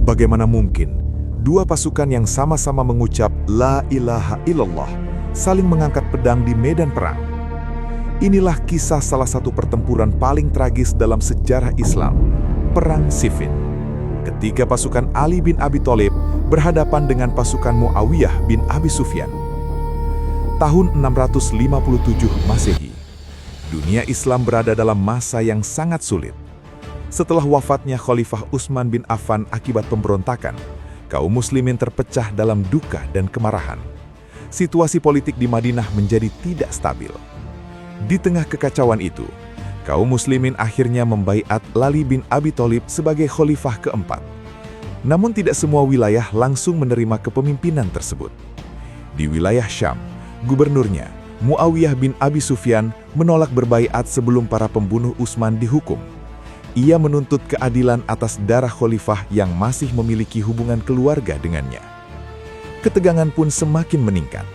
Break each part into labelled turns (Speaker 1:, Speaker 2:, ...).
Speaker 1: Bagaimana mungkin dua pasukan yang sama-sama mengucap La ilaha illallah saling mengangkat pedang di medan perang? Inilah kisah salah satu pertempuran paling tragis dalam sejarah Islam, Perang Siffin. Ketika pasukan Ali bin Abi Thalib berhadapan dengan pasukan Muawiyah bin Abi Sufyan. Tahun 657 Masehi, dunia Islam berada dalam masa yang sangat sulit. Setelah wafatnya Khalifah Utsman bin Affan akibat pemberontakan, kaum muslimin terpecah dalam duka dan kemarahan. Situasi politik di Madinah menjadi tidak stabil. Di tengah kekacauan itu, kaum muslimin akhirnya membaiat Ali bin Abi Thalib sebagai khalifah keempat. Namun tidak semua wilayah langsung menerima kepemimpinan tersebut. Di wilayah Syam, gubernurnya, Muawiyah bin Abi Sufyan, menolak berbaiat sebelum para pembunuh Utsman dihukum. Ia menuntut keadilan atas darah khalifah yang masih memiliki hubungan keluarga dengannya. Ketegangan pun semakin meningkat.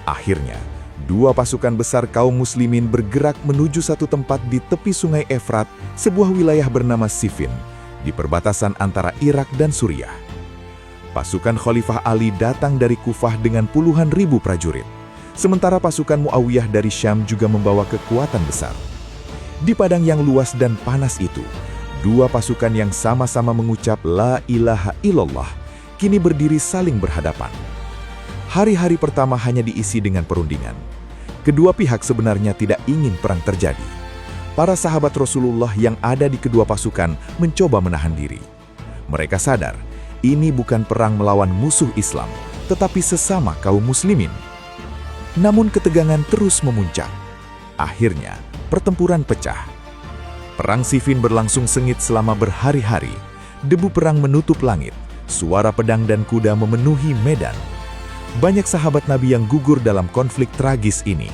Speaker 1: Akhirnya, dua pasukan besar kaum muslimin bergerak menuju satu tempat di tepi sungai Efrat, sebuah wilayah bernama Siffin, di perbatasan antara Irak dan Suriah. Pasukan Khalifah Ali datang dari Kufah dengan puluhan ribu prajurit, sementara pasukan Muawiyah dari Syam juga membawa kekuatan besar. Di padang yang luas dan panas itu, dua pasukan yang sama-sama mengucap La ilaha illallah kini berdiri saling berhadapan. Hari-hari pertama hanya diisi dengan perundingan. Kedua pihak sebenarnya tidak ingin perang terjadi. Para sahabat Rasulullah yang ada di kedua pasukan mencoba menahan diri. Mereka sadar, ini bukan perang melawan musuh Islam, tetapi sesama kaum muslimin. Namun ketegangan terus memuncak. Akhirnya, pertempuran pecah. Perang Siffin berlangsung sengit selama berhari-hari. Debu perang menutup langit, suara pedang dan kuda memenuhi medan. Banyak sahabat Nabi yang gugur dalam konflik tragis ini.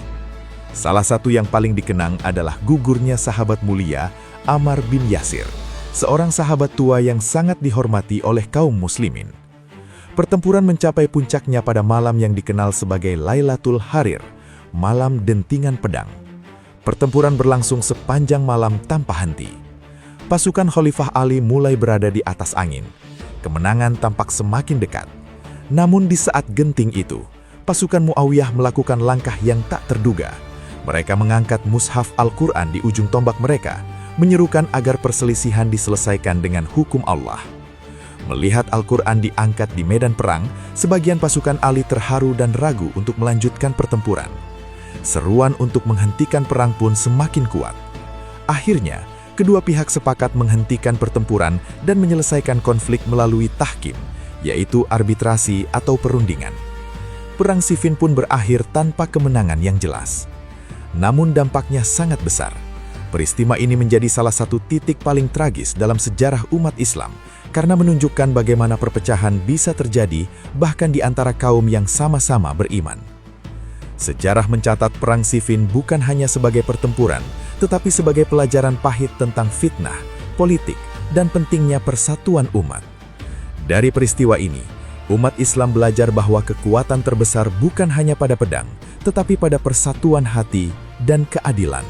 Speaker 1: Salah satu yang paling dikenang adalah gugurnya sahabat mulia Ammar bin Yasir, seorang sahabat tua yang sangat dihormati oleh kaum muslimin. Pertempuran mencapai puncaknya pada malam yang dikenal sebagai Lailatul Harir, malam dentingan pedang. Pertempuran berlangsung sepanjang malam tanpa henti. Pasukan Khalifah Ali mulai berada di atas angin. Kemenangan tampak semakin dekat. Namun di saat genting itu, pasukan Muawiyah melakukan langkah yang tak terduga. Mereka mengangkat mushaf Al-Quran di ujung tombak mereka, menyerukan agar perselisihan diselesaikan dengan hukum Allah. Melihat Al-Quran diangkat di medan perang, sebagian pasukan Ali terharu dan ragu untuk melanjutkan pertempuran. Seruan untuk menghentikan perang pun semakin kuat. Akhirnya, kedua pihak sepakat menghentikan pertempuran dan menyelesaikan konflik melalui tahkim, yaitu arbitrasi atau perundingan. Perang Siffin pun berakhir tanpa kemenangan yang jelas. Namun dampaknya sangat besar. Peristiwa ini menjadi salah satu titik paling tragis dalam sejarah umat Islam, karena menunjukkan bagaimana perpecahan bisa terjadi bahkan di antara kaum yang sama-sama beriman. Sejarah mencatat Perang Siffin bukan hanya sebagai pertempuran, tetapi sebagai pelajaran pahit tentang fitnah, politik, dan pentingnya persatuan umat. Dari peristiwa ini, umat Islam belajar bahwa kekuatan terbesar bukan hanya pada pedang, tetapi pada persatuan hati dan keadilan.